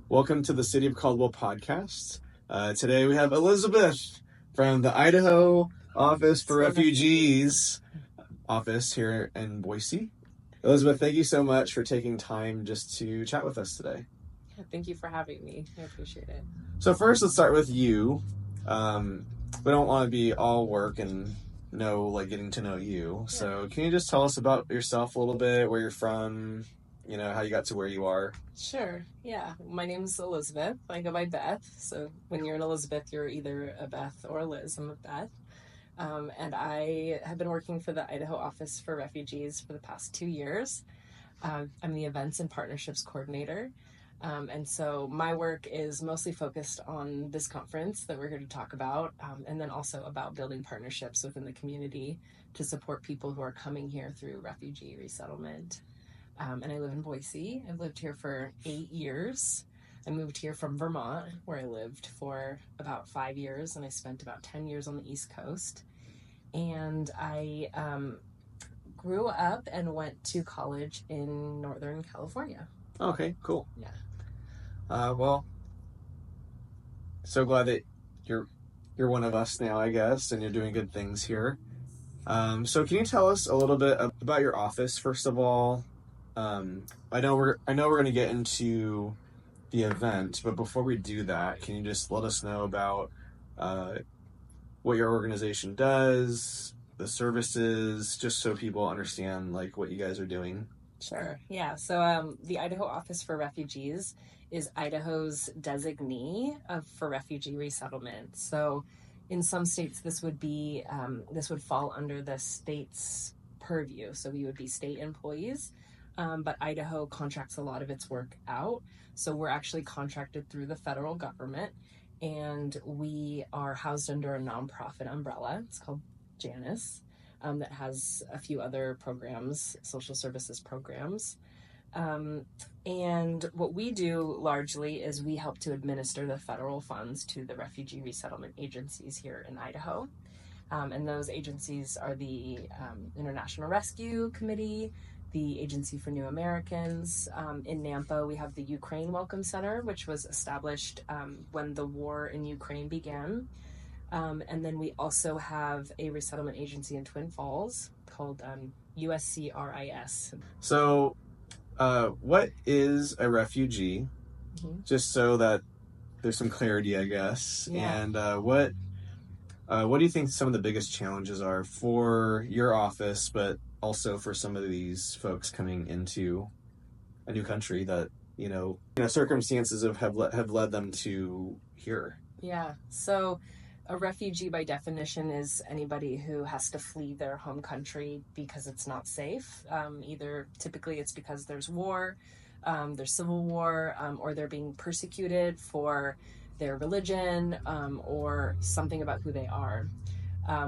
Welcome to the City of Caldwell podcast. Today we have Elizabeth from the Idaho Office for Refugees office here in Boise. Elizabeth, thank you so much for taking time just to chat with us today. Yeah, thank you for having me. I appreciate it. So first, let's start with you. We don't want to be all work and getting to know you. Yeah. So can you just tell us about yourself a little bit, where you're from, how you got to where you are? Sure. Yeah. My name's Elizabeth. I go by Beth. So when you're an Elizabeth, you're either a Beth or a Liz. I'm a Beth. And I have been working for the Idaho Office for Refugees for the past 2 years. I'm the Events and Partnerships Coordinator. And so my work is mostly focused on this conference that we're here to talk about, and then also about building partnerships within the community to support people who are coming here through refugee resettlement. And I live in Boise. I've lived here for 8 years. I moved here from Vermont, where I lived for about 5 years, and I spent about 10 years on the East Coast. And I grew up and went to college in Northern California. Okay, cool. Yeah. Well, so glad that you're one of us now, I guess, and you're doing good things here. So can you tell us a little bit about your office, first of all? I know we're going to get into the event, but before we do that, can you just let us know about what your organization does, the services, just so people understand what you guys are doing? Sure. Yeah. So the Idaho Office for Refugees is Idaho's designee for refugee resettlement. So in some states, this would fall under the state's purview. So we would be state employees. But Idaho contracts a lot of its work out. So we're actually contracted through the federal government, and we are housed under a nonprofit umbrella. It's called Janus, that has a few other programs, social services programs. And what we do largely is we help to administer the federal funds to the refugee resettlement agencies here in Idaho. And those agencies are the International Rescue Committee, the Agency for New Americans. In Nampa, we have the Ukraine Welcome Center, which was established when the war in Ukraine began. And then we also have a resettlement agency in Twin Falls called USCRIS. So what is a refugee? Mm-hmm. Just so that there's some clarity, I guess. Yeah. And what do you think some of the biggest challenges are for your office, but also for some of these folks coming into a new country that circumstances have led them to here? Yeah. So a refugee by definition is anybody who has to flee their home country because it's not safe. Either typically it's because there's war, there's civil war, or they're being persecuted for their religion, or something about who they are.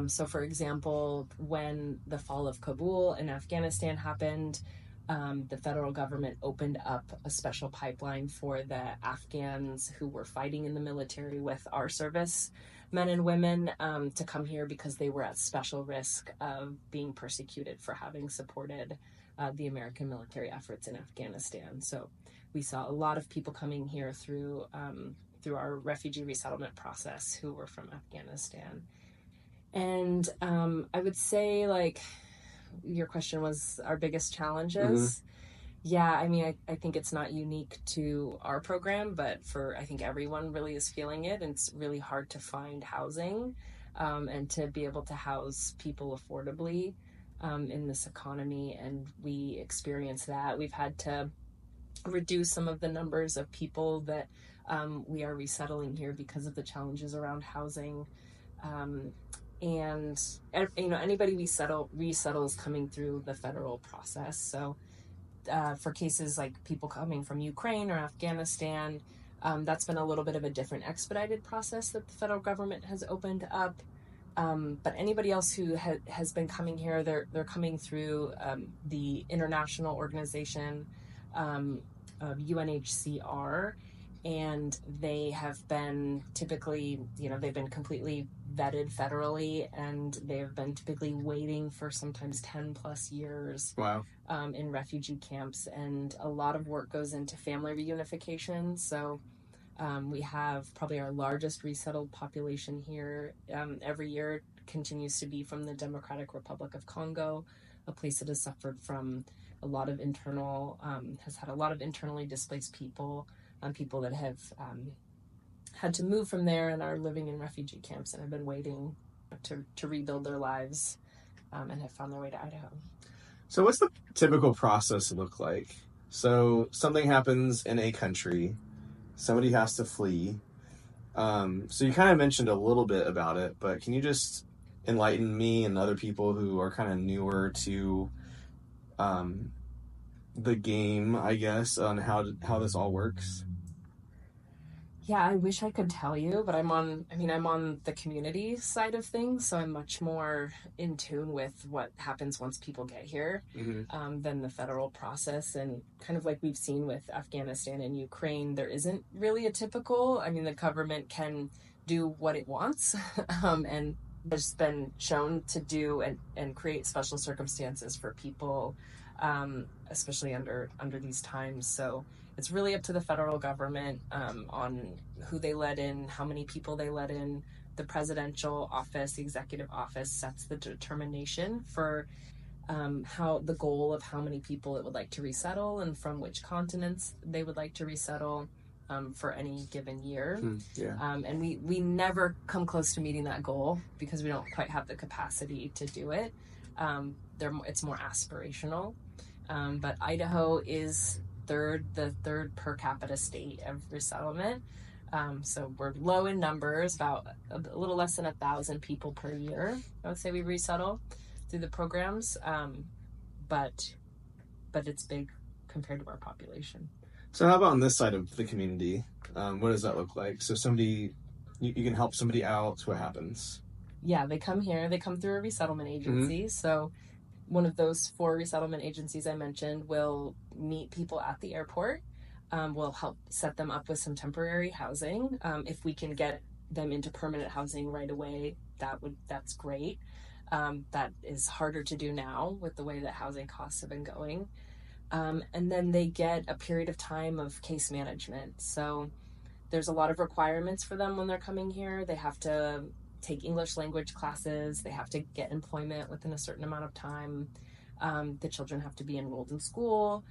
So for example, when the fall of Kabul in Afghanistan happened, the federal government opened up a special pipeline for the Afghans who were fighting in the military with our service men and women to come here because they were at special risk of being persecuted for having supported the American military efforts in Afghanistan. So we saw a lot of people coming here through our refugee resettlement process who were from Afghanistan. And I would say, your question was our biggest challenges. Mm-hmm. Yeah, I mean, I think it's not unique to our program, but I think everyone really is feeling it. And it's really hard to find housing and to be able to house people affordably in this economy. And we experience that. We've had to reduce some of the numbers of people that we are resettling here because of the challenges around housing. And anybody we resettles coming through the federal process. So for cases like people coming from Ukraine or Afghanistan, that's been a little bit of a different expedited process that the federal government has opened up. But anybody else who has been coming here, they're coming through the international organization of UNHCR, and they have been typically, they've been completely vetted federally, and they have been typically waiting for sometimes 10 plus years. Wow. In refugee camps, and a lot of work goes into family reunification. So we have probably our largest resettled population here. Every year continues to be from the Democratic Republic of Congo, a place that has suffered from a lot of has had a lot of internally displaced people, people that have had to move from there and are living in refugee camps and have been waiting to rebuild their lives, and have found their way to Idaho. So what's the typical process look like? So something happens in a country, somebody has to flee. So you kind of mentioned a little bit about it, but can you just enlighten me and other people who are kind of newer to the game, I guess, on how this all works? Yeah, I wish I could tell you, but I'm on the community side of things, so I'm much more in tune with what happens once people get here, than the federal process. And kind of like we've seen with Afghanistan and Ukraine, there isn't really a typical, the government can do what it wants, and has been shown to do and create special circumstances for people, especially under these times. So it's really up to the federal government, on who they let in, how many people they let in. The presidential office, the executive office, sets the determination for how the goal of how many people it would like to resettle and from which continents they would like to resettle, for any given year. And we never come close to meeting that goal because we don't quite have the capacity to do it. It's more aspirational. But Idaho is the third per capita state of resettlement. So we're low in numbers, about a little less than 1,000 people per year, I would say we resettle through the programs. But it's big compared to our population. So how about on this side of the community? What does that look like? So you can help somebody out. What happens? Yeah, they come here. They come through a resettlement agency. So one of those 4 resettlement agencies I mentioned will meet people at the airport. We'll help set them up with some temporary housing. If we can get them into permanent housing right away, that's great. That is harder to do now with the way that housing costs have been going. And then they get a period of time of case management. So there's a lot of requirements for them when they're coming here. They have to take English language classes. They have to get employment within a certain amount of time. The children have to be enrolled in school.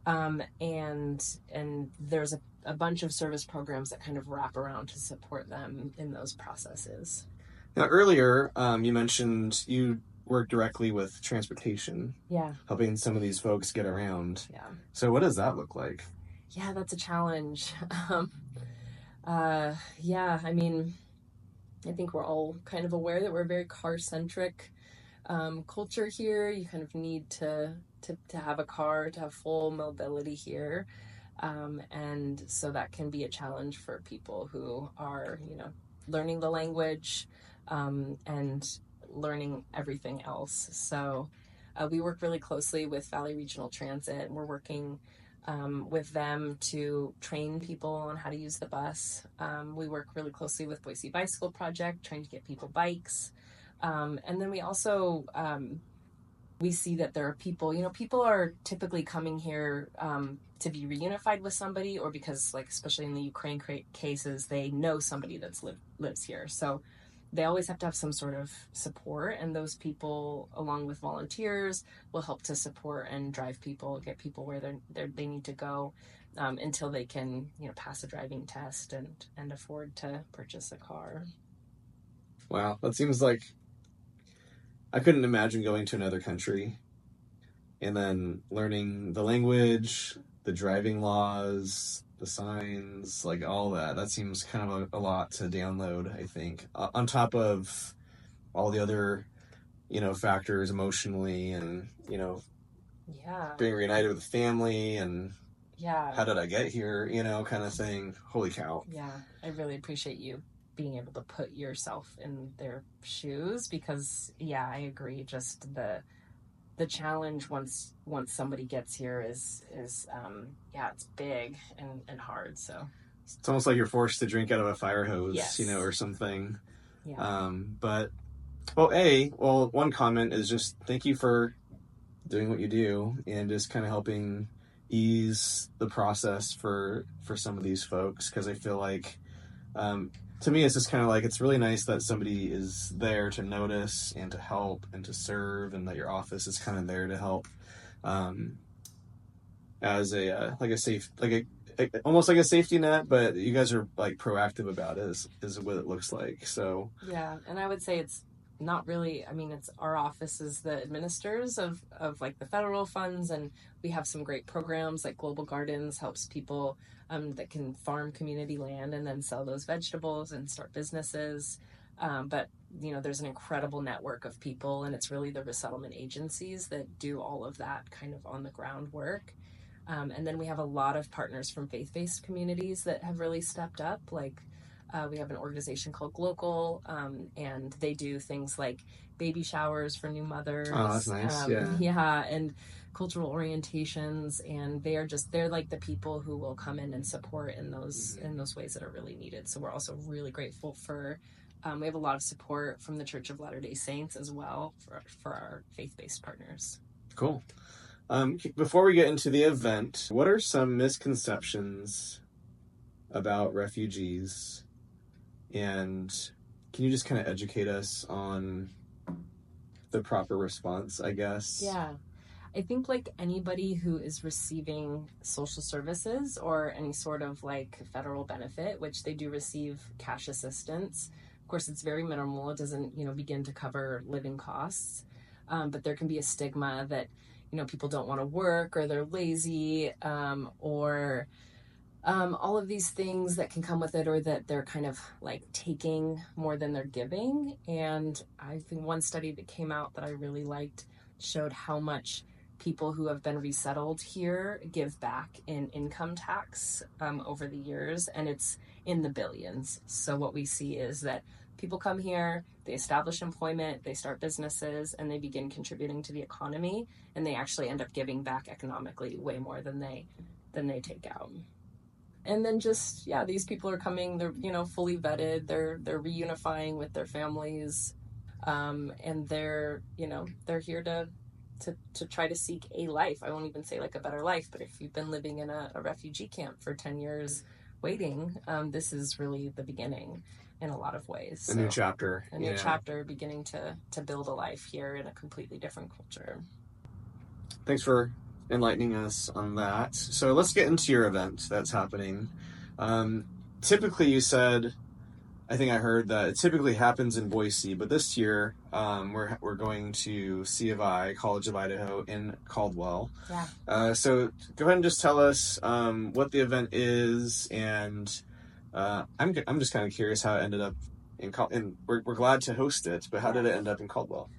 And there's a bunch of service programs that kind of wrap around to support them in those processes. Now, earlier, you mentioned you work directly with transportation. Yeah. Helping some of these folks get around. Yeah. So what does that look like? Yeah, that's a challenge. I think we're all kind of aware that we're a very car-centric culture here. You kind of need to have a car to have full mobility here. And so that can be a challenge for people who are, learning the language, and learning everything else. So we work really closely with Valley Regional Transit, and we're working with them to train people on how to use the bus. We work really closely with Boise Bicycle Project, trying to get people bikes. And then we also, we see that there are people are typically coming here to be reunified with somebody, or because, like, especially in the Ukraine cases, they know somebody that's lives here. So they always have to have some sort of support, and those people, along with volunteers, will help to support and drive people, get people where they need to go, until they can, pass a driving test and afford to purchase a car. Wow, that seems like I couldn't imagine going to another country and then learning the language, the driving laws, the signs, like all that. That seems kind of a lot to download, I think. On top of all the other, factors emotionally and, being reunited with the family and how did I get here, kind of thing. Holy cow. Yeah, I really appreciate you being able to put yourself in their shoes, because I agree, just the challenge once somebody gets here is it's big and hard. So it's almost like you're forced to drink out of a fire hose, yes. Or something. Yeah. But one comment is just thank you for doing what you do and just kind of helping ease the process for some of these folks, because I feel like to me it's just kind of like it's really nice that somebody is there to notice and to help and to serve, and that your office is kind of there to help um, as a like a safe almost like a safety net, but you guys are like proactive about it is what it looks like. So Yeah, and I would say it's not really, I mean, it's our office is the administrators of like the federal funds, and we have some great programs like Global Gardens helps people that can farm community land and then sell those vegetables and start businesses. But there's an incredible network of people, and it's really the resettlement agencies that do all of that kind of on the ground work. And then we have a lot of partners from faith-based communities that have really stepped up. Like we have an organization called Glocal, and they do things like baby showers for new oh, that's mothers. nice. Yeah. Yeah, and cultural orientations, and they're like the people who will come in and support in those ways that are really needed. So we're also really grateful for. We have a lot of support from the Church of Latter-day Saints as well for our faith-based partners. Cool. Before we get into the event, what are some misconceptions about refugees? And can you just kind of educate us on the proper response, I guess? Yeah. I think like anybody who is receiving social services or any sort of like federal benefit, which they do receive cash assistance. Of course, it's very minimal. It doesn't, begin to cover living costs. But there can be a stigma that, people don't want to work or they're lazy, or all of these things that can come with it, or that they're kind of like taking more than they're giving. And I think one study that came out that I really liked showed how much people who have been resettled here give back in income tax over the years, and it's in the billions. So what we see is that people come here, they establish employment, they start businesses, and they begin contributing to the economy, and they actually end up giving back economically way more than they take out. And then just these people are coming, they're fully vetted, they're reunifying with their families, and they're here to try to seek a life. I won't even say like a better life, but if you've been living in a refugee camp for 10 years waiting, this is really the beginning in a lot of ways. A new chapter. A new chapter, beginning to build a life here in a completely different culture. Thanks for enlightening us on that. So let's get into your event that's happening. Typically, you said, I think I heard that it typically happens in Boise, but this year we're going to C of I, College of Idaho in Caldwell. Yeah. So go ahead and just tell us what the event is, and I'm just kind of curious how it ended up in we're glad to host it, but how did it end up in Caldwell?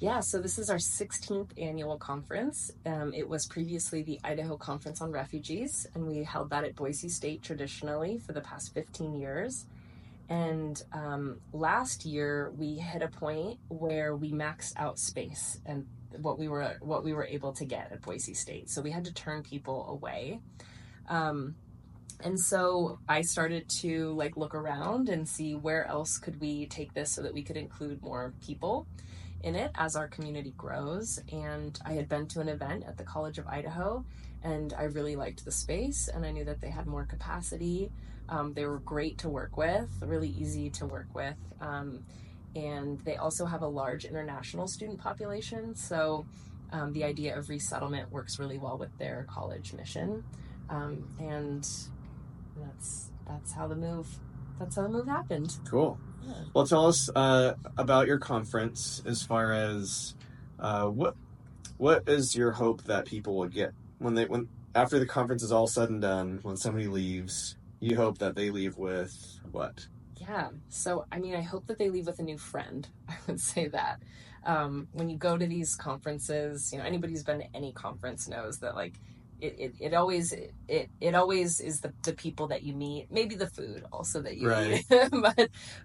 Yeah, so this is our 16th annual conference. It was previously the Idaho Conference on Refugees, and we held that at Boise State traditionally for the past 15 years. And last year we hit a point where we maxed out space and what we were able to get at Boise State. So we had to turn people away. And so I started to look around and see where else could we take this so that we could include more people in it as our community grows. And I had been to an event at the College of Idaho, and I really liked the space, and I knew that they had more capacity. They were great to work with, really easy to work with. And they also have a large international student population. So the idea of resettlement works really well with their college mission. And that's how the move happened. Cool. Yeah. Well, tell us about your conference as far as what is your hope that people will get when after the conference is all said and done, when somebody leaves, you hope that they leave with what? Yeah. So, I mean, I hope that they leave with a new friend. I would say that. When you go to these conferences, anybody who's been to any conference knows that it always is the people that you meet, maybe the food also that you eat,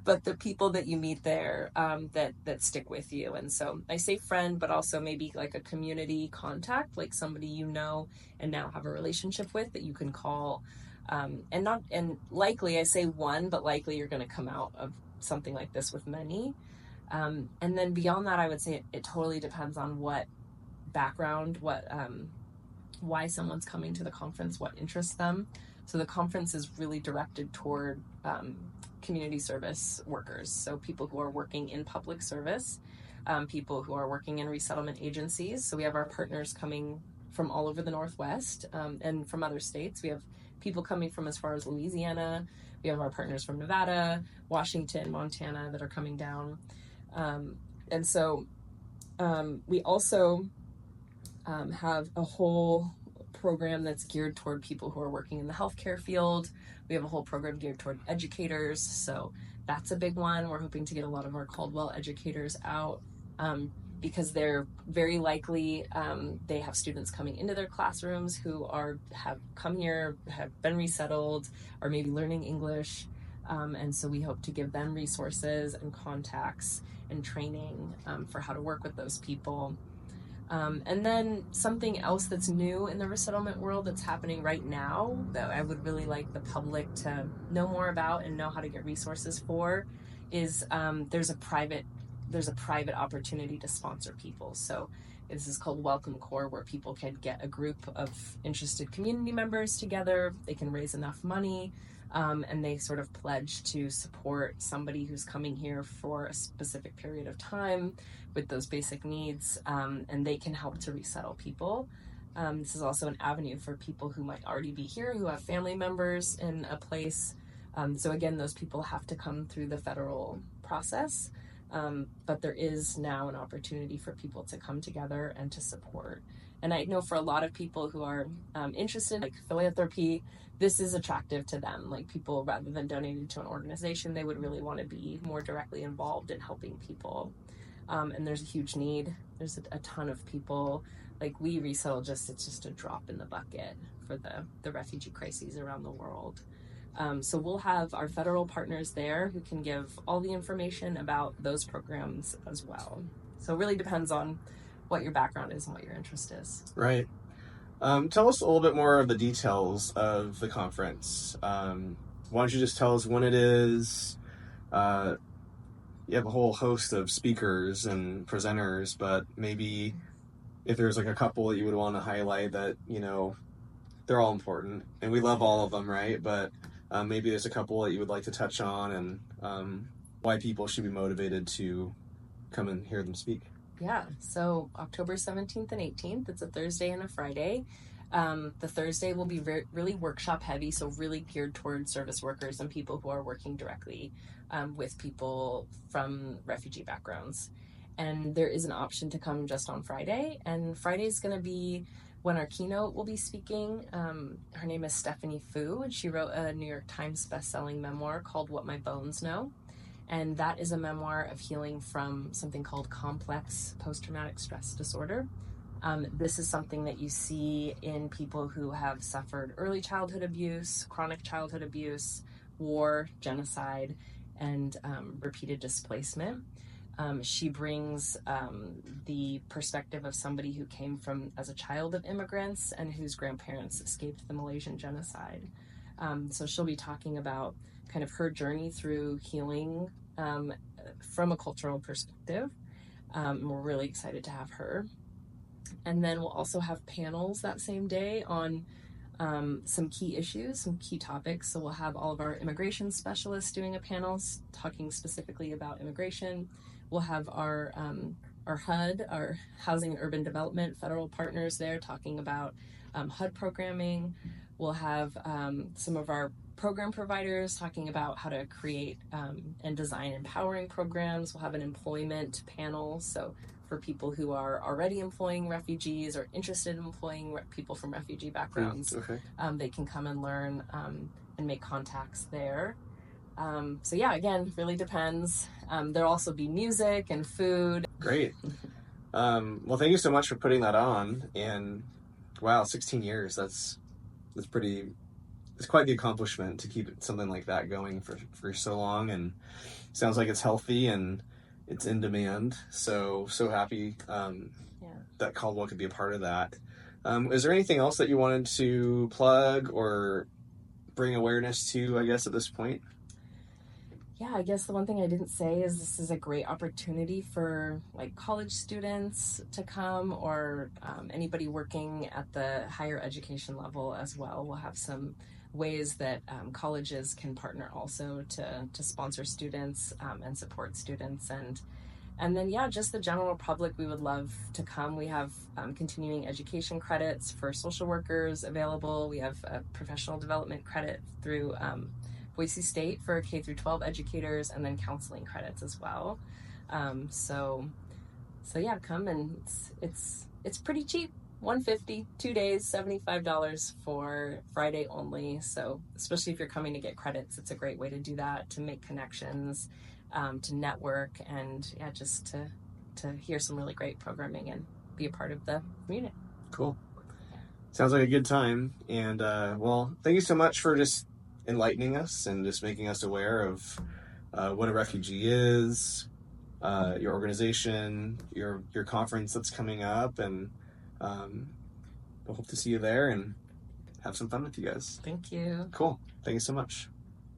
but the people that you meet there that stick with you. And so I say friend, but also maybe like a community contact, like somebody and now have a relationship with that you can call And likely, I say one, but likely you're going to come out of something like this with many. And then beyond that, I would say it totally depends on what background, why someone's coming to the conference, what interests them. So the conference is really directed toward community service workers, so people who are working in public service, people who are working in resettlement agencies. So we have our partners coming from all over the Northwest, and from other states. We have people coming from as far as Louisiana. We have our partners from Nevada, Washington, Montana that are coming down. And so we also have a whole program that's geared toward people who are working in the healthcare field. We have a whole program geared toward educators, so that's a big one. We're hoping to get a lot of our Caldwell educators out, because they're very likely, they have students coming into their classrooms who have come here, have been resettled, or maybe learning English. And so we hope to give them resources and contacts and training for how to work with those people. And then something else that's new in the resettlement world that's happening right now that I would really like the public to know more about and know how to get resources for is there's a private opportunity to sponsor people. So this is called Welcome Corps, where people can get a group of interested community members together. They can raise enough money, and they sort of pledge to support somebody who's coming here for a specific period of time with those basic needs, and they can help to resettle people. This is also an avenue for people who might already be here, who have family members in a place. So again, those people have to come through the federal process, but there is now an opportunity for people to come together and to support. And I know for a lot of people who are interested in like philanthropy, this is attractive to them. Like people, rather than donating to an organization, they would really want to be more directly involved in helping people. And there's a huge need. There's a ton of people. Like we resettle, it's just a drop in the bucket for the refugee crises around the world. So we'll have our federal partners there who can give all the information about those programs as well. So it really depends on what your background is and what your interest is. Right. Tell us a little bit more of the details of the conference. Why don't you just tell us when it is? You have a whole host of speakers and presenters, but maybe if there's like a couple that you would want to highlight that, they're all important and we love all of them, right? But maybe there's a couple that you would like to touch on and why people should be motivated to come and hear them speak. Yeah, so October 17th and 18th, it's a Thursday and a Friday. The Thursday will be really workshop heavy, so really geared towards service workers and people who are working directly with people from refugee backgrounds. And there is an option to come just on Friday, and Friday is going to be when our keynote will be speaking. Her name is Stephanie Fu, and she wrote a New York Times bestselling memoir called What My Bones Know. And that is a memoir of healing from something called complex post-traumatic stress disorder. This is something that you see in people who have suffered early childhood abuse, chronic childhood abuse, war, genocide, and repeated displacement. She brings the perspective of somebody who came from as a child of immigrants and whose grandparents escaped the Malaysian genocide. So she'll be talking about kind of her journey through healing from a cultural perspective. We're really excited to have her. And then we'll also have panels that same day on some key issues, some key topics. So we'll have all of our immigration specialists doing a panel talking specifically about immigration. We'll have our HUD, our Housing and Urban Development federal partners there talking about HUD programming. We'll have some of our program providers talking about how to create and design empowering programs. We'll have an employment panel, so for people who are already employing refugees or interested in employing people from refugee backgrounds. Okay. They can come and learn and make contacts there. So yeah, again, really depends. There'll also be music and food. Great. Well, thank you so much for putting that on. And wow, 16 years, that's it's quite the accomplishment to keep something like that going for so long. And sounds like it's healthy and it's in demand. So happy that Caldwell could be a part of that. Is there anything else that you wanted to plug or bring awareness to, I guess, at this point? Yeah, I guess the one thing I didn't say is this is a great opportunity for like college students to come, or anybody working at the higher education level as well. We'll have some ways that colleges can partner also to sponsor students and support students. And then, yeah, just the general public, we would love to come. We have continuing education credits for social workers available. We have a professional development credit through Boise State for K through 12 educators, and then counseling credits as well. So yeah, come, and it's pretty cheap. $150, 2 days, $75 for Friday only. So especially if you're coming to get credits, it's a great way to do that, to make connections, to network, and yeah, just to hear some really great programming and be a part of the community. Cool. Sounds like a good time. And well, thank you so much for just enlightening us and just making us aware of what a refugee is, your organization, your conference that's coming up, and we'll hope to see you there and have some fun with you guys. Thank you. Cool. Thank you so much.